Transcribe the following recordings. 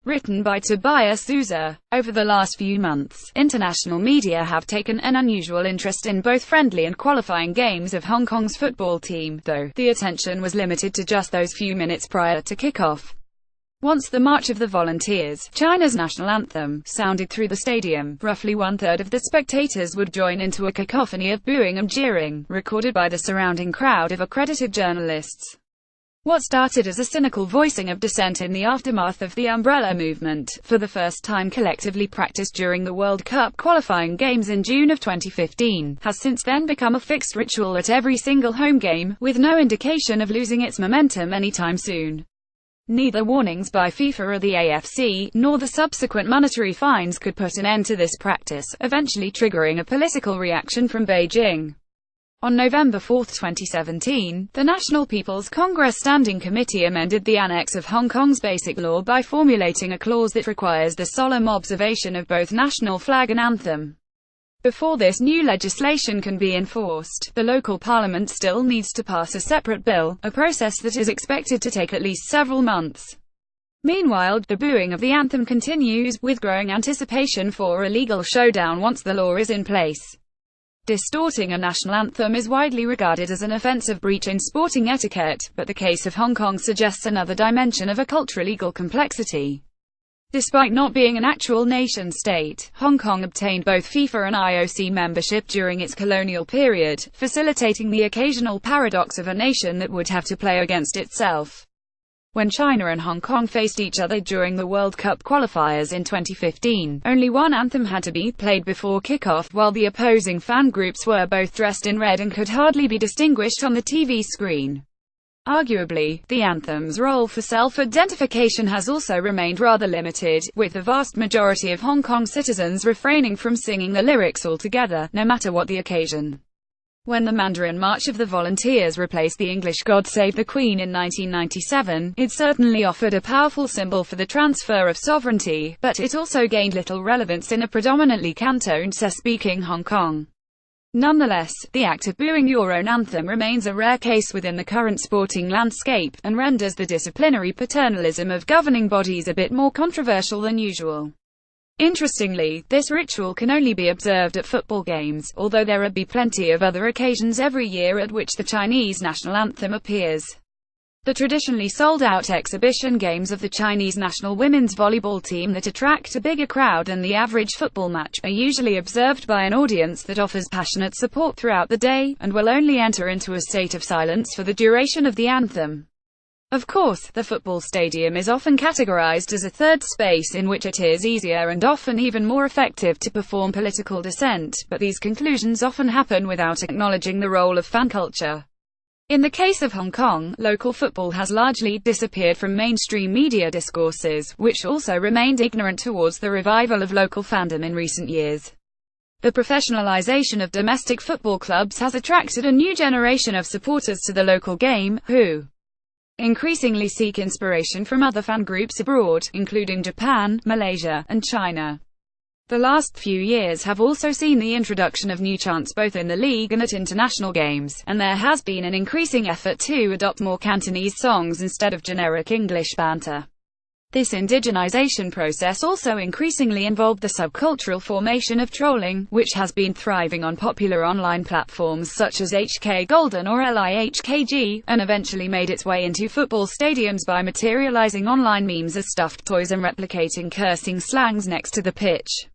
Written by Tobias Souza. Over the last few months, international media have taken an unusual interest in both friendly and qualifying games of Hong Kong's football team, though the attention was limited to just those few minutes prior to kickoff. Once the March of the Volunteers, China's national anthem, sounded through the stadium, roughly one-third of the spectators would join into a cacophony of booing and jeering, recorded by the surrounding crowd of accredited journalists. What started as a cynical voicing of dissent in the aftermath of the Umbrella movement, for the first time collectively practiced during the World Cup qualifying games in June of 2015, has since then become a fixed ritual at every single home game, with no indication of losing its momentum anytime soon. Neither warnings by FIFA or the AFC, nor the subsequent monetary fines could put an end to this practice, eventually triggering a political reaction from Beijing. On November 4, 2017, the National People's Congress Standing Committee amended the annex of Hong Kong's Basic Law by formulating a clause that requires the solemn observation of both national flag and anthem. Before this new legislation can be enforced, the local parliament still needs to pass a separate bill, a process that is expected to take at least several months. Meanwhile, the booing of the anthem continues, with growing anticipation for a legal showdown once the law is in place. Distorting a national anthem is widely regarded as an offensive breach in sporting etiquette, but the case of Hong Kong suggests another dimension of a cultural-legal complexity. Despite not being an actual nation-state, Hong Kong obtained both FIFA and IOC membership during its colonial period, facilitating the occasional paradox of a nation that would have to play against itself. When China and Hong Kong faced each other during the World Cup qualifiers in 2015, only one anthem had to be played before kickoff, while the opposing fan groups were both dressed in red and could hardly be distinguished on the TV screen. Arguably, the anthem's role for self-identification has also remained rather limited, with the vast majority of Hong Kong citizens refraining from singing the lyrics altogether, no matter what the occasion. When the Mandarin March of the Volunteers replaced the English God Save the Queen in 1997, it certainly offered a powerful symbol for the transfer of sovereignty, but it also gained little relevance in a predominantly Cantonese-speaking Hong Kong. Nonetheless, the act of booing your own anthem remains a rare case within the current sporting landscape, and renders the disciplinary paternalism of governing bodies a bit more controversial than usual. Interestingly, this ritual can only be observed at football games, although there are plenty of other occasions every year at which the Chinese national anthem appears. The traditionally sold-out exhibition games of the Chinese national women's volleyball team that attract a bigger crowd than the average football match, are usually observed by an audience that offers passionate support throughout the day, and will only enter into a state of silence for the duration of the anthem. Of course, the football stadium is often categorized as a third space in which it is easier and often even more effective to perform political dissent, but these conclusions often happen without acknowledging the role of fan culture. In the case of Hong Kong, local football has largely disappeared from mainstream media discourses, which also remained ignorant towards the revival of local fandom in recent years. The professionalization of domestic football clubs has attracted a new generation of supporters to the local game, who increasingly seek inspiration from other fan groups abroad, including Japan, Malaysia, and China. The last few years have also seen the introduction of new chants both in the league and at international games, and there has been an increasing effort to adopt more Cantonese songs instead of generic English banter. This indigenization process also increasingly involved the subcultural formation of trolling, which has been thriving on popular online platforms such as HK Golden or LIHKG, and eventually made its way into football stadiums by materializing online memes as stuffed toys and replicating cursing slangs next to the pitch.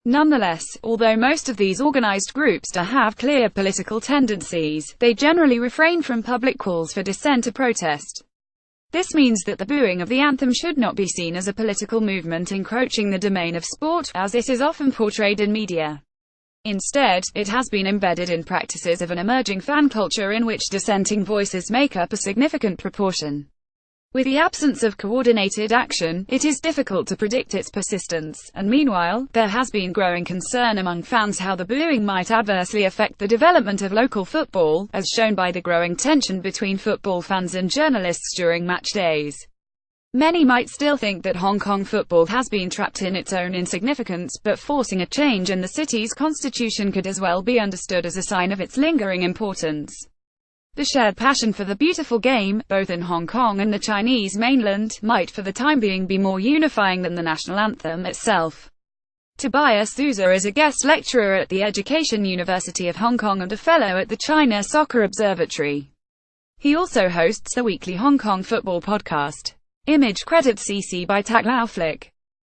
Nonetheless, although most of these organized groups do have clear political tendencies, they generally refrain from public calls for dissent or protest. This means that the booing of the anthem should not be seen as a political movement encroaching the domain of sport, as it is often portrayed in media. Instead, it has been embedded in practices of an emerging fan culture in which dissenting voices make up a significant proportion. With the absence of coordinated action, it is difficult to predict its persistence, and meanwhile, there has been growing concern among fans how the booing might adversely affect the development of local football, as shown by the growing tension between football fans and journalists during match days. Many might still think that Hong Kong football has been trapped in its own insignificance, but forcing a change in the city's constitution could as well be understood as a sign of its lingering importance. The shared passion for the beautiful game, both in Hong Kong and the Chinese mainland, might for the time being be more unifying than the national anthem itself. Tobias Souza is a guest lecturer at the Education University of Hong Kong and a fellow at the China Soccer Observatory. He also hosts the weekly Hong Kong football podcast. Image credits CC by Tak Lao Flick.